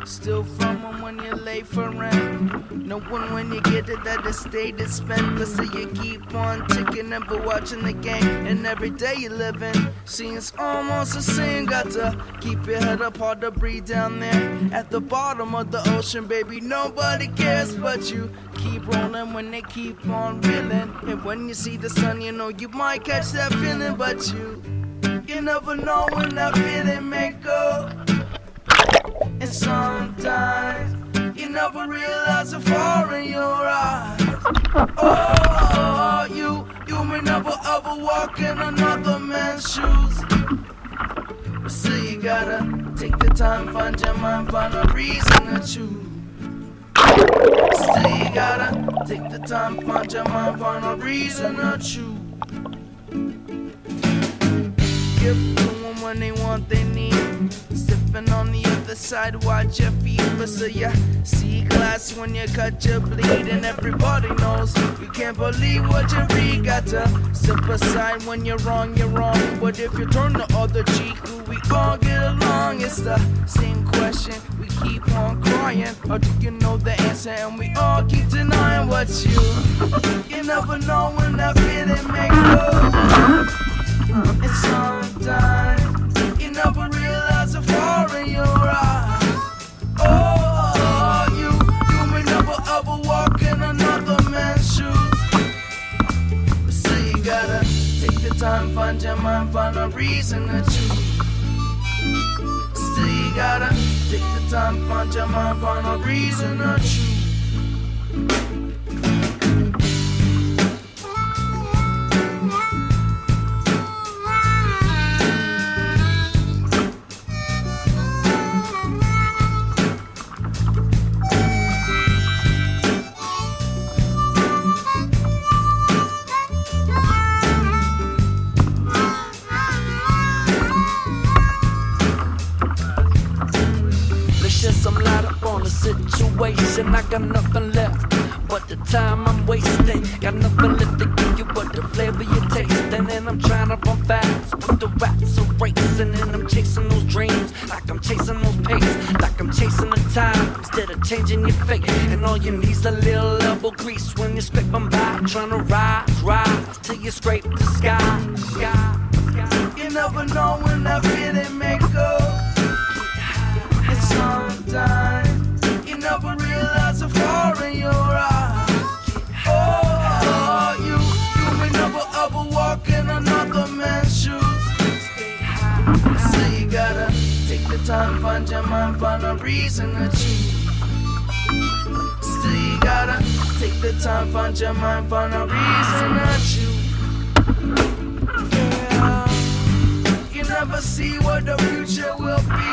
Still from them when you're late for rent. Knowing when you get it that the state is spent. But still you keep on ticking, never watching the game. And every day you living, seems almost the same. Got to keep your head up, hard to breathe down there. At the bottom of the ocean, baby, nobody cares but you. Keep rolling when they keep on reeling. And when you see the sun, you know you might catch that feeling. But you never know when that feeling may go. And sometimes you never realize how far in your eyes. Oh, you may never ever walk in another man's shoes. But still you gotta take the time, find your mind, find a reason to choose. Still you gotta take the time, find your mind, find a reason to choose. Give to them when they want, they need. Sipping on the other side, watch your feet. But so you see glass when you cut your bleed. And everybody knows you can't believe what you read. Got to step aside when you're wrong, you're wrong. But if you turn the other cheek, will we all get along? It's the same question, we keep on crying. Or do you know the answer and we all keep denying what you never know when that feeling may go. And sometimes you never realize how far in your eyes. Oh, you may never ever walk in another man's shoes. But still you gotta take the time, find your mind, find a reason to choose. Still you gotta take the time, find your mind, find a reason to choose. Some light up on the situation. I got nothing left but the time I'm wasting. Got nothing left to give you but the flavor you're tasting. And I'm trying to run fast, but the rats are racing. And I'm chasing those dreams like I'm chasing those pace, like I'm chasing the time instead of changing your fate. And all you need's a little elbow grease when you're scraping by, trying to rise till you scrape the sky. You never know when that feeling may go. And sometimes you never realize how far in your eyes. Oh, you may never ever walk in another man's shoes. So you gotta take the time, find your mind, find a reason to choose. Still you gotta take the time, find your mind, find a reason to choose. Yeah, you never see what the future will be.